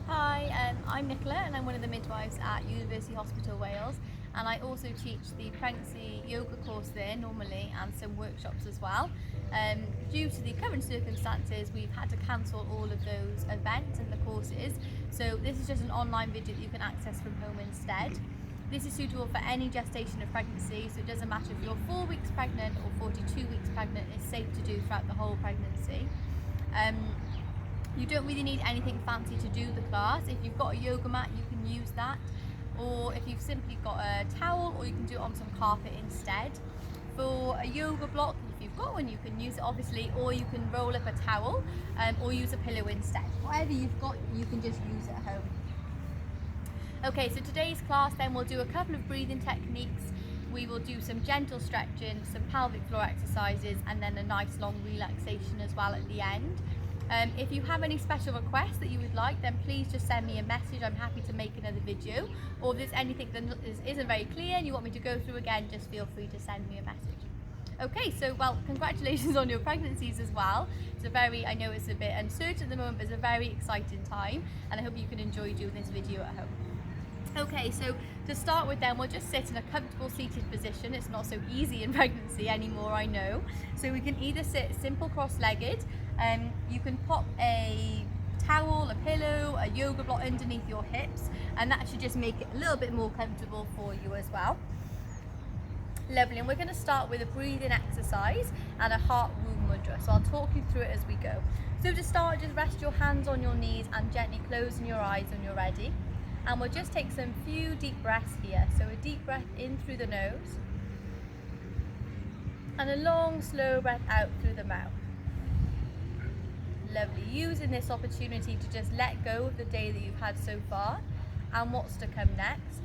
Hi, I'm Nicola and I'm one of the midwives at University Hospital Wales, and I also teach the pregnancy yoga course there normally and some workshops as well. Due to the current circumstances, we've had to cancel all of those events and the courses, so this is just an online video that you can access from home instead. This is suitable for any gestation of pregnancy, so it doesn't matter if you're 4 weeks pregnant or 42 weeks pregnant, it's safe to do throughout the whole pregnancy. You don't really need anything fancy to do the class. If you've got a yoga mat, you can use that, or if you've simply got a towel, or you can do it on some carpet instead. For a yoga block, if you've got one, you can use it obviously, or you can roll up a towel, or use a pillow instead. Whatever you've got, you can just use at home. Okay, so today's class then we'll do a couple of breathing techniques. We will do some gentle stretching, some pelvic floor exercises, and then a nice long relaxation as well at the end. If you have any special requests that you would like, then please just send me a message. I'm happy to make another video. Or if there's anything that isn't very clear and you want me to go through again, just feel free to send me a message. Okay, so well, congratulations on your pregnancies as well. I know it's a bit uncertain at the moment, but it's a very exciting time, and I hope you can enjoy doing this video at home. Okay, so to start with then, we'll just sit in a comfortable seated position. It's not so easy in pregnancy anymore, I know. So we can either sit simple cross-legged, you can pop a towel, a pillow, a yoga block underneath your hips, and that should just make it a little bit more comfortable for you as well. Lovely, and we're going to start with a breathing exercise and a heart womb mudra. So I'll talk you through it as we go. So to start, just rest your hands on your knees and gently closing your eyes when you're ready. And we'll just take some few deep breaths here. So a deep breath in through the nose, and a long, slow breath out through the mouth. Lovely. Using this opportunity to just let go of the day that you've had so far and what's to come next.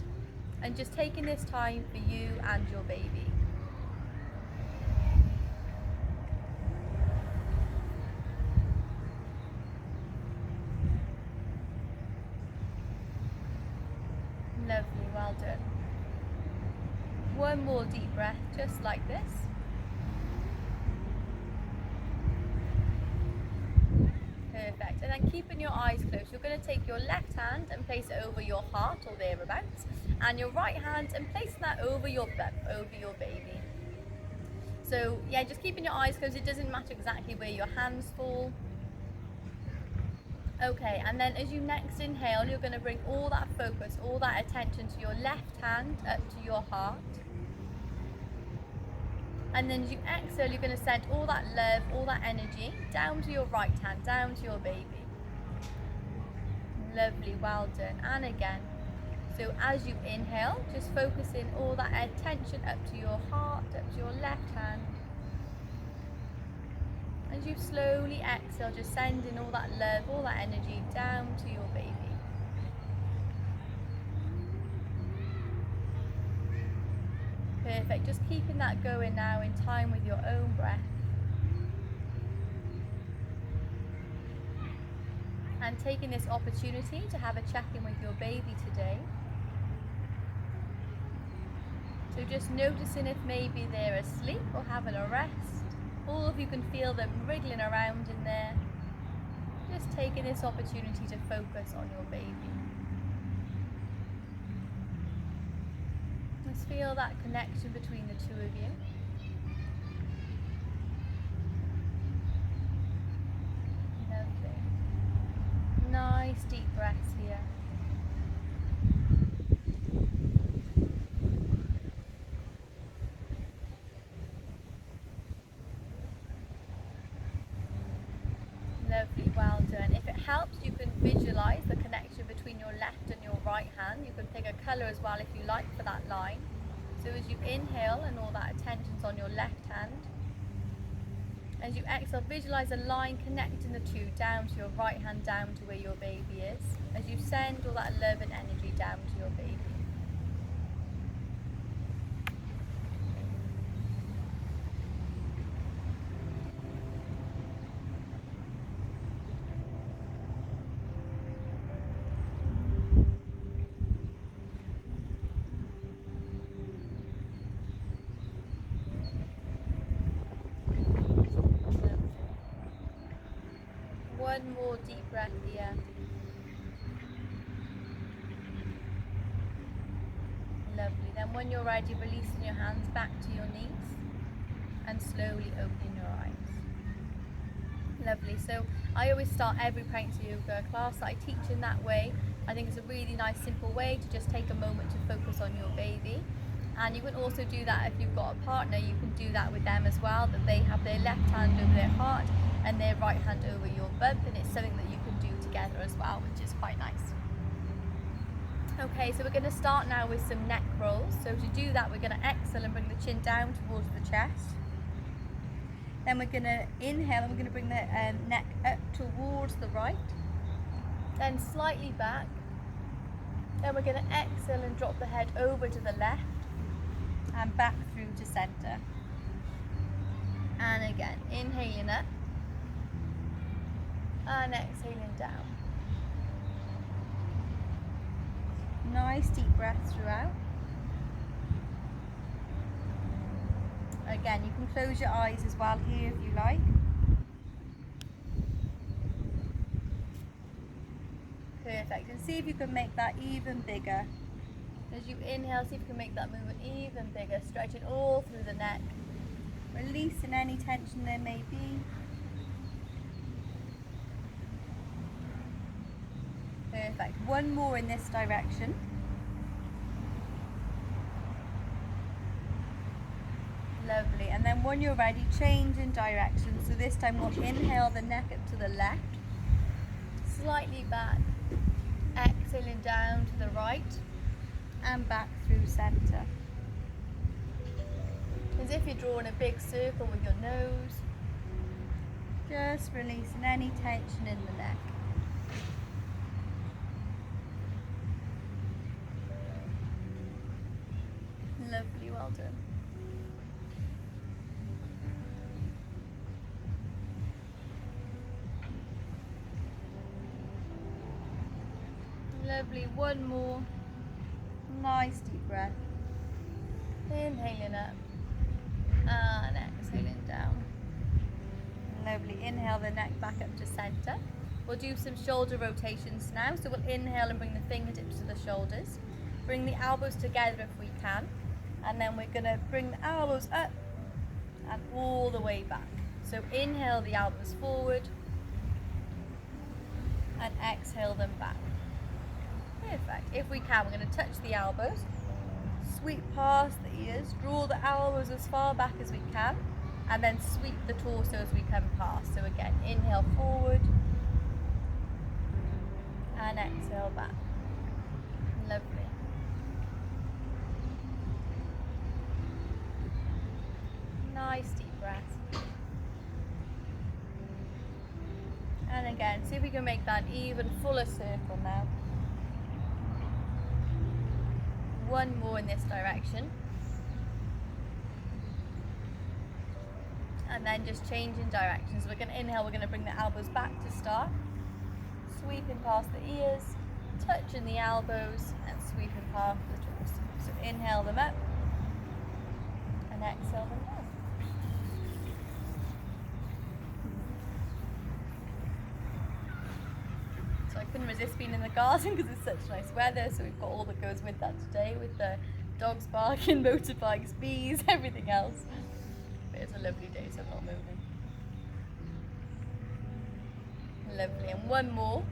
And just taking this time for you and your baby. Lovely, well done. One more deep breath, just like this. Perfect, and then keeping your eyes closed, you're going to take your left hand and place it over your heart or thereabouts, and your right hand and place that over your bum, over your baby. So yeah, just keeping your eyes closed, it doesn't matter exactly where your hands fall. Okay, and then as you next inhale, you're going to bring all that focus, all that attention to your left hand up to your heart. And then as you exhale, you're going to send all that love, all that energy down to your right hand, down to your baby. Lovely, well done. And again. So as you inhale, just focusing all that attention up to your heart, up to your left hand. As you slowly exhale, just sending all that love, all that energy down to your baby. Perfect, just keeping that going now in time with your own breath. And taking this opportunity to have a check-in with your baby today. So just noticing if maybe they're asleep or having a rest. Or if you can feel them wriggling around in there. Just taking this opportunity to focus on your baby. Just feel that connection between the two of you. Lovely. Nice deep breaths here. Lovely, well done. If it helps, you can visualise the connection between your left and your right hand. You can pick a colour as well if you like for that line. So as you inhale and all that attention's on your left hand, as you exhale, visualise a line connecting the two down to your right hand, down to where your baby is, as you send all that love and energy down to your baby. One more deep breath here. Lovely. Then when you're ready, releasing your hands back to your knees and slowly opening your eyes. Lovely. So I always start every pregnancy yoga class that I teach in that way. I think it's a really nice simple way to just take a moment to focus on your baby. And you can also do that if you've got a partner, you can do that with them as well, that they have their left hand over their heart and their right hand over your bump, and it's something that you can do together as well, which is quite nice. Okay, so we're going to start now with some neck rolls. So to do that, we're going to exhale and bring the chin down towards the chest. Then we're going to inhale and we're going to bring the neck up towards the right, then slightly back. Then we're going to exhale and drop the head over to the left and back through to center. And again, inhaling up and exhaling down. Nice deep breaths throughout. Again, you can close your eyes as well here if you like. Perfect. And see if you can make that even bigger. As you inhale, see if you can make that movement even bigger, stretching all through the neck, releasing any tension there may be. Perfect. One more in this direction. Lovely. And then when you're ready, change in direction. So this time we'll inhale the neck up to the left, slightly back, exhaling down to the right and back through center. As if you're drawing a big circle with your nose, just releasing any tension in the neck. Lovely, well done. Lovely, one more. Nice deep breath. Inhaling up and exhaling down. Lovely. Inhale the neck back up to center. We'll do some shoulder rotations now. So we'll inhale and bring the fingertips to the shoulders. Bring the elbows together if we can. And then we're going to bring the elbows up and all the way back. So inhale the elbows forward and exhale them back. Perfect. If we can, we're going to touch the elbows, sweep past the ears, draw the elbows as far back as we can, and then sweep the torso as we come past. So again, inhale forward and exhale back. Lovely. Nice deep breath. And again, see if we can make that even fuller circle now. One more in this direction. And then just changing directions. So we're going to inhale, we're going to bring the elbows back to start. Sweeping past the ears, touching the elbows, and sweeping past the torso. So inhale them up, and exhale them down. So I couldn't resist being in the garden because it's such nice weather. So we've got all that goes with that today, with the dogs barking, motorbikes, bees, everything else. But it's a lovely day, so I'm not moving. Lovely, and one more.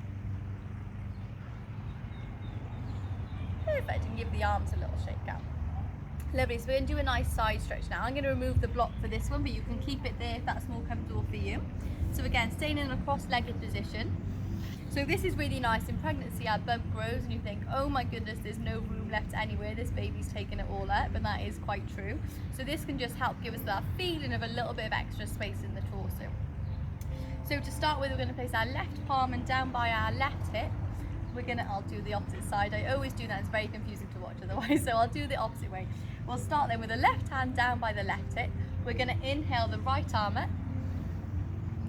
Perfect, and give the arms a little shake out. Lovely, so we're going to do a nice side stretch now. I'm going to remove the block for this one, but you can keep it there if that's more comfortable for you. So again, staying in a cross-legged position. So this is really nice. In pregnancy, our bump grows and you think, oh my goodness, there's no room left anywhere. This baby's taken it all up, and that is quite true. So this can just help give us that feeling of a little bit of extra space in the torso. So to start with, we're going to place our left palm and down by our left hip. I'll do the opposite side. I always do that. It's very confusing to watch otherwise. So I'll do the opposite way. We'll start then with the left hand down by the left hip. We're going to inhale the right arm up.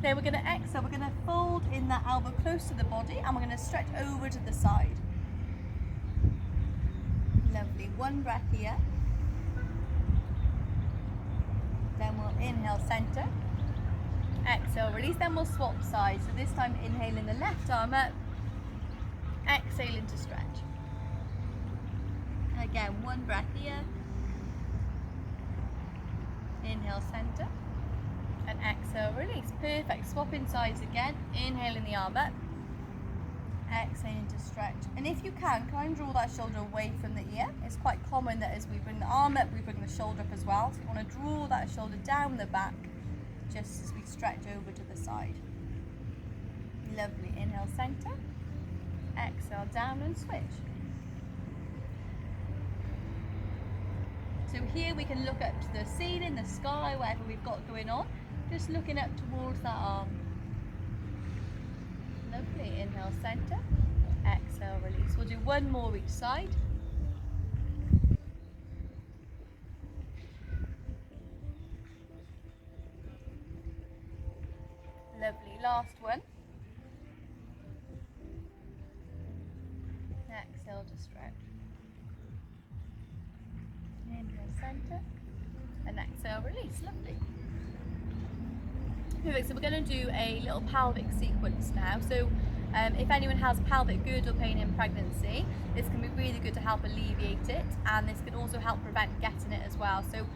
Then we're going to exhale. We're going to fold in that elbow close to the body, and we're going to stretch over to the side. Lovely. One breath here. Then we'll inhale center. Exhale, release. Then we'll swap sides. So this time inhaling the left arm up. Exhaling to stretch. And again, one breath here. Inhale, center. And exhale, release. Perfect. Swapping sides again. Inhaling the arm up. Exhaling to stretch. And if you can draw that shoulder away from the ear. It's quite common that as we bring the arm up, we bring the shoulder up as well. So you want to draw that shoulder down the back just as we stretch over to the side. Lovely. Inhale, center. Exhale, down and switch. So here we can look up to the ceiling, the sky, whatever we've got going on. Just looking up towards that arm. Lovely. Inhale, center. Exhale, release. We'll do one more each side. Lovely. Last one. Exhale to stretch. Inhale, center. And exhale, release. Lovely. Perfect. So we're going to do a little pelvic sequence now. So if anyone has pelvic girdle pain in pregnancy, this can be really good to help alleviate it, and this can also help prevent getting it as well. So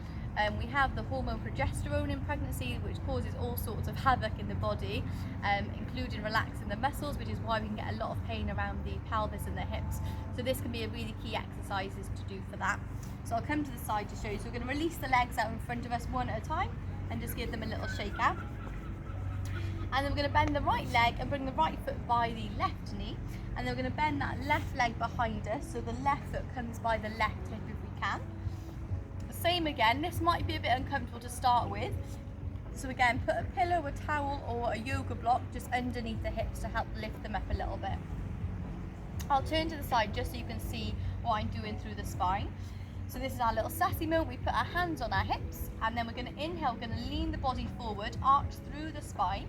we have the hormone progesterone in pregnancy, which causes all sorts of havoc in the body, including relaxing the muscles, which is why we can get a lot of pain around the pelvis and the hips. So this can be a really key exercises to do for that. So I'll come to the side to show you. So we're going to release the legs out in front of us one at a time and just give them a little shake out. And then we're going to bend the right leg and bring the right foot by the left knee, and then we're going to bend that left leg behind us so the left foot comes by the left hip if we can. Same again, this might be a bit uncomfortable to start with, so again put a pillow, a towel or a yoga block just underneath the hips to help lift them up a little bit. I'll turn to the side just so you can see what I'm doing through the spine. So this is our little sassy moment. We put our hands on our hips, and then we're going to inhale, we're going to lean the body forward, arch through the spine.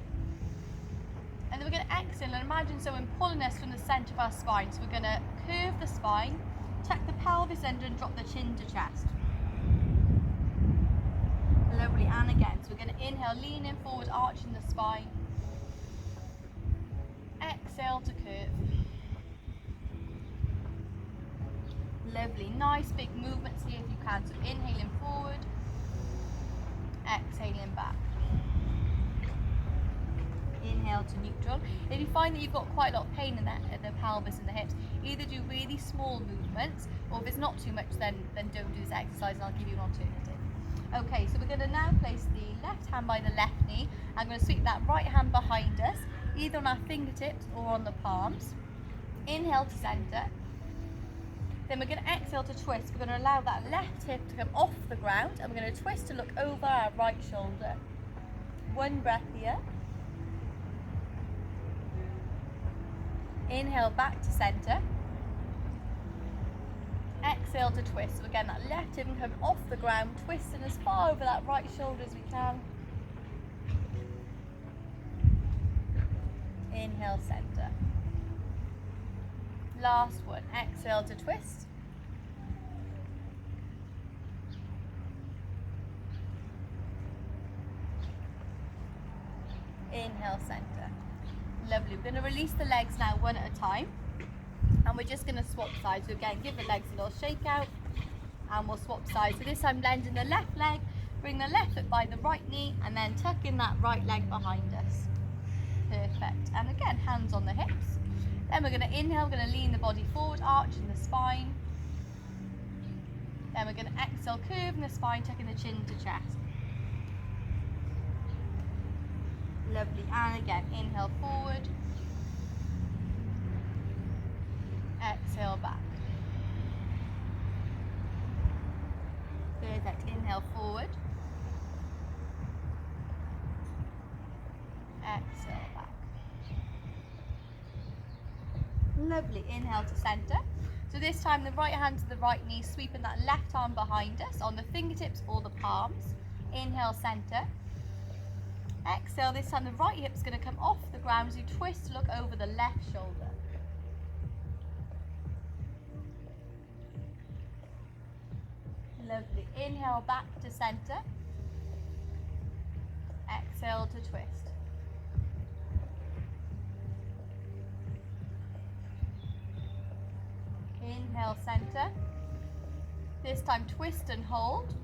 And then we're going to exhale and imagine someone pulling us from the centre of our spine. So we're going to curve the spine, tuck the pelvis under and drop the chin to chest. Lovely. And again, so we're going to inhale, leaning forward, arching the spine. Exhale to curve. Lovely. Nice big movements here if you can. So inhaling forward, exhaling back. Inhale to neutral. If you find that you've got quite a lot of pain in the pelvis and the hips, either do really small movements, or if it's not too much, then don't do this exercise, and I'll give you an alternative. Okay, so we're going to now place the left hand by the left knee. I'm going to sweep that right hand behind us, either on our fingertips or on the palms. Inhale to center. Then we're going to exhale to twist. We're going to allow that left hip to come off the ground, and we're going to twist to look over our right shoulder. One breath here. Inhale back to center. Exhale to twist. So again, that left hip can come off the ground, twisting as far over that right shoulder as we can. Inhale, center. Last one. Exhale to twist. Inhale, center. Lovely. We're going to release the legs now one at a time, and we're just going to swap sides. So again, give the legs a little shake out, and we'll swap sides. So this time, bending the left leg, bring the left foot by the right knee, and then tuck in that right leg behind us. Perfect. And again, hands on the hips. Then we're going to inhale, we're going to lean the body forward, arching the spine. Then we're going to exhale, curving the spine, tucking the chin to chest. Lovely. And again, inhale forward. Exhale back. Perfect. Inhale forward. Exhale back. Lovely. Inhale to center. So this time the right hand to the right knee, sweeping that left arm behind us on the fingertips or the palms. Inhale, center. Exhale, this time the right hip's going to come off the ground as you twist to look over the left shoulder. Lovely. Inhale back to center. Exhale to twist. Inhale, center. This time twist and hold.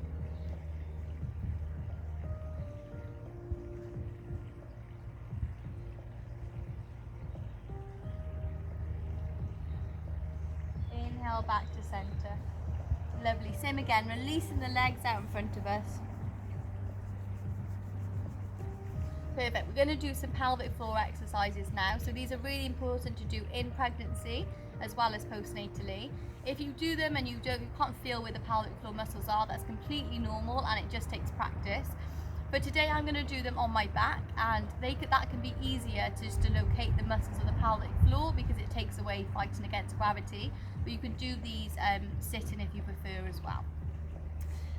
Inhale back to centre. Lovely. Same again, releasing the legs out in front of us. Perfect. We're going to do some pelvic floor exercises now. So these are really important to do in pregnancy as well as postnatally. If you do them and you can't feel where the pelvic floor muscles are, that's completely normal and it just takes practice. But today I'm going to do them on my back, and that can be easier just to locate the muscles of the pelvic floor because it takes away fighting against gravity. But you can do these sitting if you prefer as well.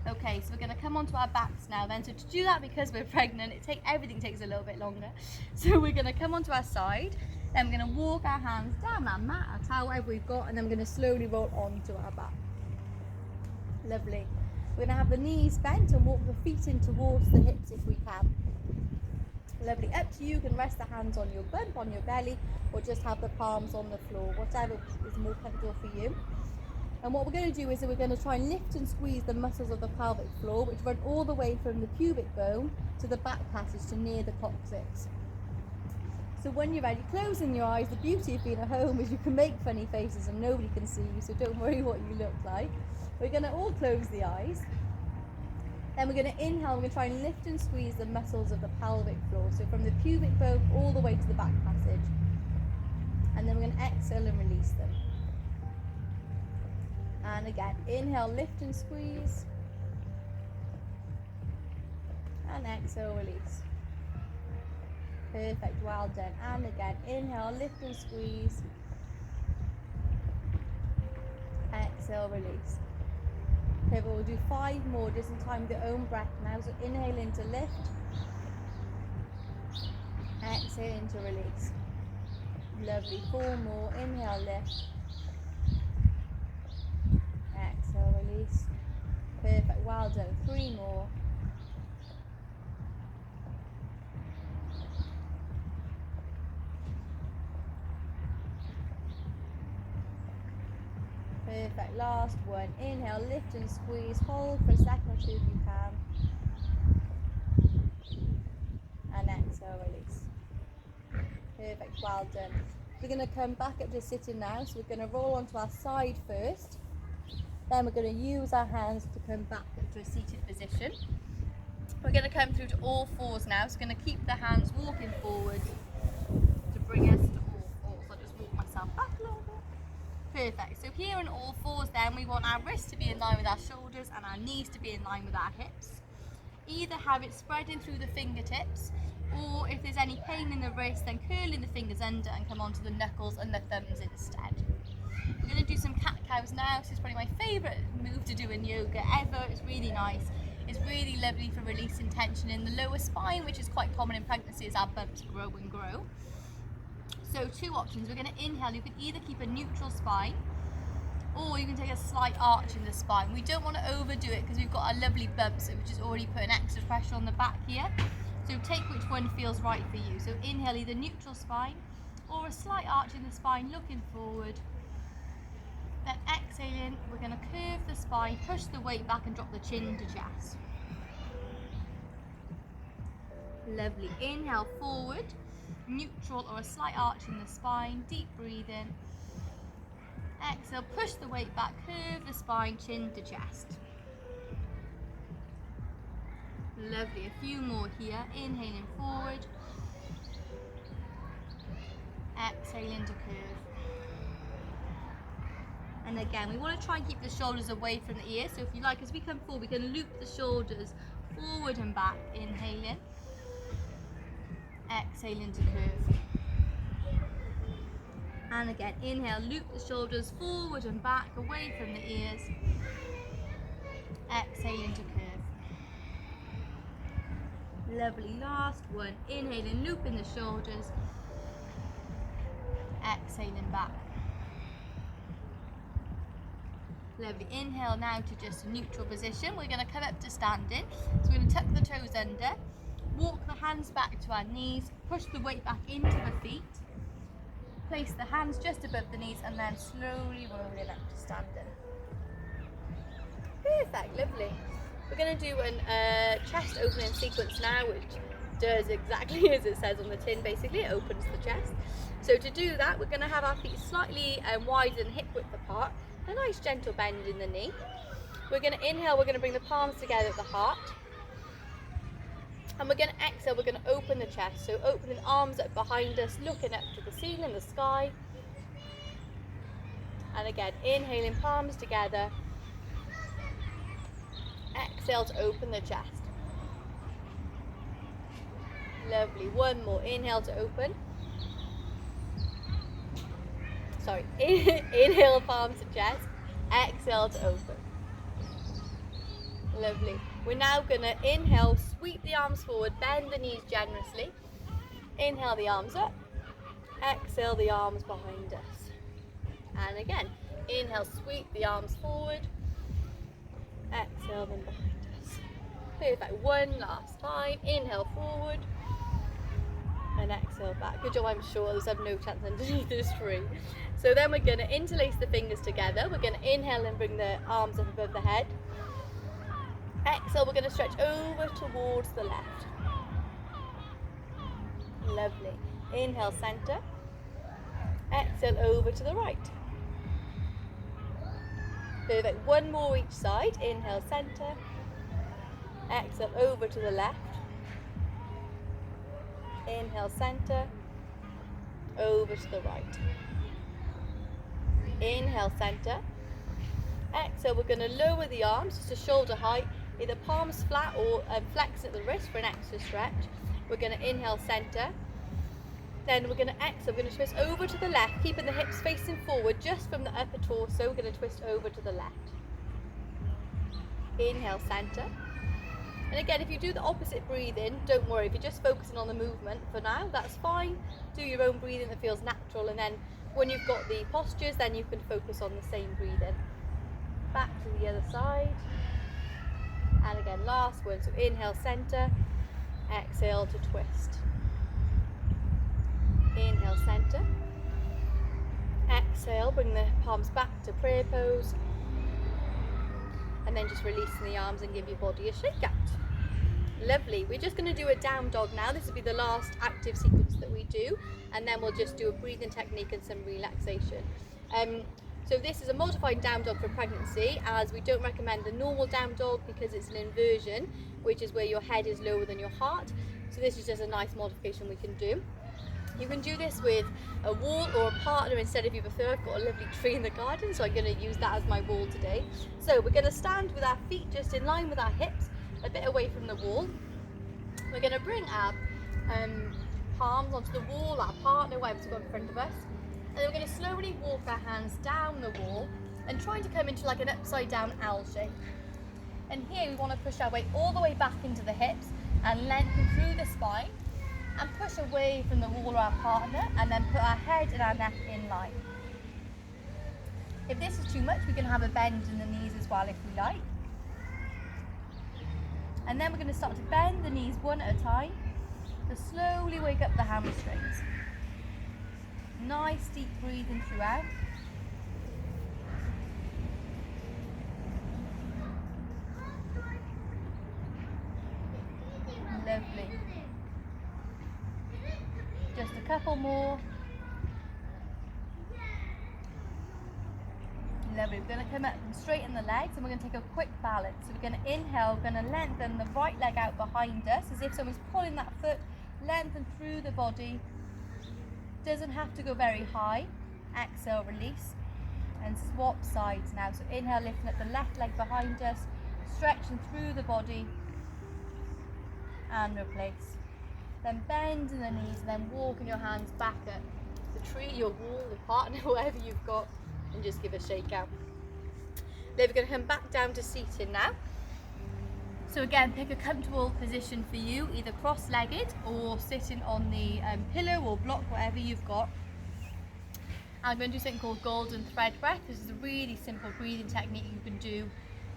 Okay, so we're going to come onto our backs now then. So to do that, because we're pregnant, everything takes a little bit longer. So we're going to come onto our side, then we're going to walk our hands down our mat, our towel, whatever we've got, and then we're going to slowly roll onto our back. Lovely. We're going to have the knees bent and walk the feet in towards the hips if we can. Lovely. Up to you. You can rest the hands on your bump, on your belly, or just have the palms on the floor, whatever is more comfortable for you. And what we're going to do is we're going to try and lift and squeeze the muscles of the pelvic floor, which run all the way from the pubic bone to the back passage to near the coccyx. So when you're ready, closing your eyes. The beauty of being at home is you can make funny faces and nobody can see you, so don't worry what you look like. We're going to all close the eyes. Then we're going to inhale, we're going to try and lift and squeeze the muscles of the pelvic floor. So from the pubic bone all the way to the back passage. And then we're going to exhale and release them. And again, inhale, lift and squeeze. And exhale, release. Perfect, well done. And again, inhale, lift and squeeze. Exhale, release. Okay, but we'll do 5 more just in time with your own breath now. So inhale in to lift. Exhale in to release. Lovely. 4 more. Inhale, lift. Exhale, release. Perfect, well done. 3 more. Perfect, last one. Inhale, lift and squeeze. Hold for a second or 2 if you can. And exhale, release. Perfect, well done. We're going to come back up to sitting now. So we're going to roll onto our side first. Then we're going to use our hands to come back up to a seated position. We're going to come through to all fours now. So we're going to keep the hands walking forward to bring us to all fours. I'll just walk myself back a little bit. Perfect. So here in all fours then, we want our wrists to be in line with our shoulders and our knees to be in line with our hips. Either have it spreading through the fingertips, or if there's any pain in the wrist, then curling the fingers under and come onto the knuckles and the thumbs instead. We're going to do some CatCows now. This is probably my favourite move to do in yoga ever. It's really nice. It's really lovely for releasing tension in the lower spine, which is quite common in pregnancy as our bumps grow and grow. So 2 options. We're going to inhale. You can either keep a neutral spine, or you can take a slight arch in the spine. We don't want to overdo it because we've got our lovely bumps, which is already putting extra pressure on the back here. So take which one feels right for you. So inhale either neutral spine or a slight arch in the spine, looking forward. Then exhaling, we're going to curve the spine, push the weight back and drop the chin to chest. Lovely. Inhale forward, neutral or a slight arch in the spine, deep breathing. Exhale, push the weight back, curve the spine, chin to chest. Lovely. A few more here. Inhaling forward. Exhaling to curve. And again, we want to try and keep the shoulders away from the ears. So if you like, as we come forward, we can loop the shoulders forward and back. Inhaling. Exhaling to curve. And again, inhale, loop the shoulders forward and back, away from the ears. Exhaling to curve. Lovely, last one. Inhaling, looping the shoulders. Exhaling back. Lovely, inhale now to just a neutral position. We're going to come up to standing. So we're going to tuck the toes under, walk the hands back to our knees, push the weight back into the feet. Place the hands just above the knees and then slowly rolling up to standing. Perfect, lovely. We're going to do a chest opening sequence now, which does exactly as it says on the tin. Basically, it opens the chest. So to do that, we're going to have our feet slightly wider than hip width apart, a nice gentle bend in the knee. We're going to inhale, we're going to bring the palms together at the heart. And we're going to exhale, we're going to open the chest. So opening arms up behind us, looking up to the ceiling, the sky. And again, inhaling, palms together. Exhale to open the chest. Lovely. One more. Inhale to open. Sorry. Inhale, palms to chest. Exhale to open. Lovely. We're now going to inhale, sweep the arms forward, bend the knees generously. Inhale the arms up. Exhale the arms behind us. And again, inhale, sweep the arms forward. Exhale them behind us. Perfect. One last time. Inhale forward. And exhale back. Good job, I'm sure. There's no chance underneath this tree. So then we're going to interlace the fingers together. We're going to inhale and bring the arms up above the head. Exhale, we're going to stretch over towards the left. Lovely. Inhale, center. Exhale, over to the right. Perfect. One more each side. Inhale, center. Exhale, over to the left. Inhale, center. Over to the right. Inhale, center. Exhale, we're going to lower the arms to shoulder height, either palms flat or flex at the wrist for an extra stretch. We're going to inhale, center. Then we're going to exhale, we're going to twist over to the left, keeping the hips facing forward just from the upper torso. We're going to twist over to the left. Inhale, center. And again, if you do the opposite breathing, don't worry. If you're just focusing on the movement for now, that's fine. Do your own breathing that feels natural, and then when you've got the postures, then you can focus on the same breathing. Back to the other side. And again, last one. So inhale, center. Exhale to twist. Inhale, center. Exhale, bring the palms back to prayer pose. And then just releasing the arms and give your body a shake out. Lovely. We're just going to do a down dog now. This will be the last active sequence that we do, and then we'll just do a breathing technique and some relaxation. So this is a modified down dog for pregnancy, as we don't recommend the normal down dog because it's an inversion, which is where your head is lower than your heart. So this is just a nice modification we can do. You can do this with a wall or a partner instead if you prefer. I've got a lovely tree in the garden, so I'm going to use that as my wall today. So we're going to stand with our feet just in line with our hips, a bit away from the wall. We're going to bring our palms onto the wall, our partner, whatever's got in front of us. And then we're going to slowly walk our hands down the wall and trying to come into like an upside down L shape. And here we want to push our weight all the way back into the hips and lengthen through the spine. And push away from the wall or our partner, and then put our head and our neck in line. If this is too much, we can have a bend in the knees as well if we like. And then we're going to start to bend the knees one at a time to slowly wake up the hamstrings. Nice deep breathing throughout. Lovely. Just a couple more. Lovely. We're going to come up and straighten the legs, and we're going to take a quick balance. So we're going to inhale, we're going to lengthen the right leg out behind us as if someone's pulling that foot, lengthen through the body. Doesn't have to go very high. Exhale, release, and swap sides now. So inhale, lifting up the left leg behind us, stretching through the body, and replace. Then bend in the knees, and then walking your hands back up the tree, your wall, the partner, whatever you've got, and just give a shake out. Then we're going to come back down to seating now. So again, pick a comfortable position for you, either cross-legged or sitting on the pillow or block, whatever you've got. I'm going to do something called golden thread breath. This is a really simple breathing technique you can do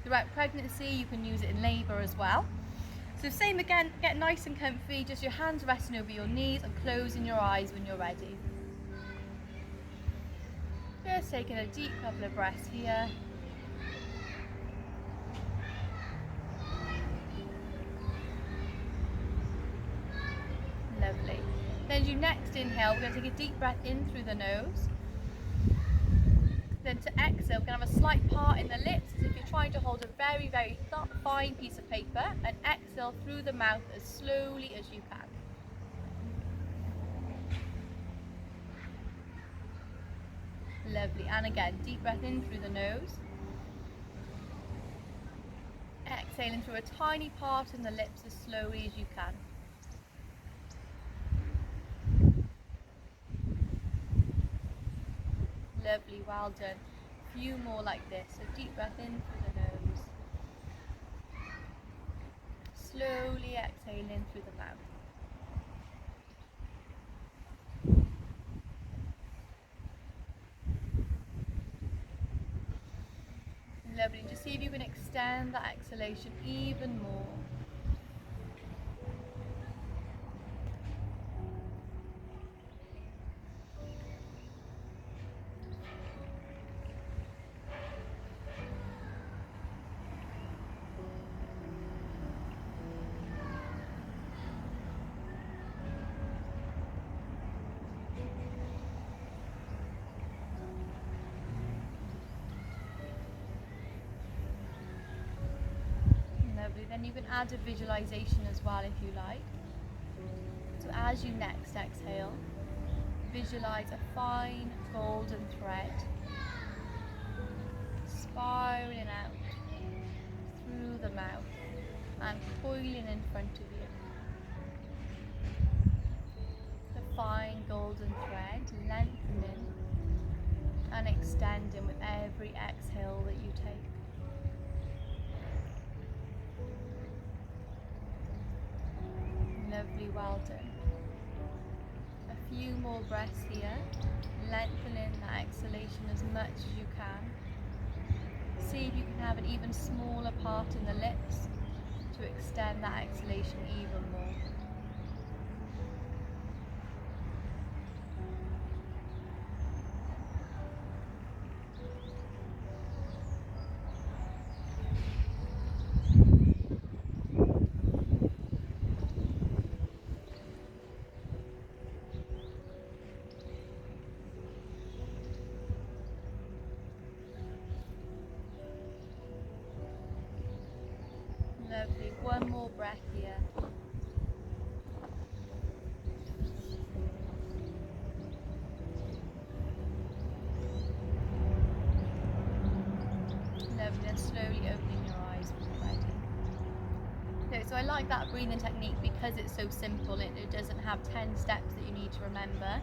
throughout pregnancy. You can use it in labour as well. So same again, get nice and comfy, just your hands resting over your knees and closing your eyes when you're ready. Just taking a deep couple of breaths here. inhale, we're going to take a deep breath in through the nose. Then to exhale, we're going to have a slight part in the lips as if you're trying to hold a very, very fine piece of paper, and exhale through the mouth as slowly as you can. Lovely. And again, deep breath in through the nose. Exhaling through a tiny part in the lips as slowly as you can. Lovely, well done. A few more like this. So deep breath in through the nose. Slowly exhaling through the mouth. Lovely. Just see if you can extend that exhalation even more. Then you can add a visualization as well if you like. So as you next exhale, visualize a fine golden thread spiraling out through the mouth and coiling in front of you. The fine golden thread lengthening and extending with every exhale that you take. Lovely, well done. A few more breaths here, lengthening that exhalation as much as you can. See if you can have an even smaller part in the lips to extend that exhalation even more. Lovely, one more breath here. Lovely, and slowly opening your eyes when you're ready. So I like that breathing technique because it's so simple. It doesn't have 10 steps that you need to remember.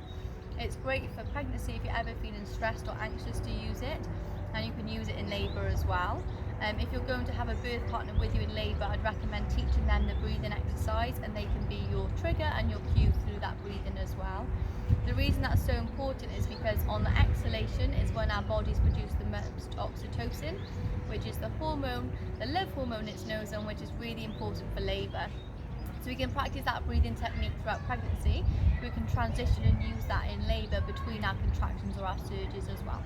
It's great for pregnancy if you're ever feeling stressed or anxious to use it, and you can use it in labour as well. If you're going to have a birth partner with you in labour, I'd recommend teaching them the breathing exercise, and they can be your trigger and your cue through that breathing as well. The reason that's so important is because on the exhalation is when our bodies produce the most oxytocin, which is the hormone, the love hormone it's known as, which is really important for labour. So we can practice that breathing technique throughout pregnancy. We can transition and use that in labour between our contractions or our surges as well.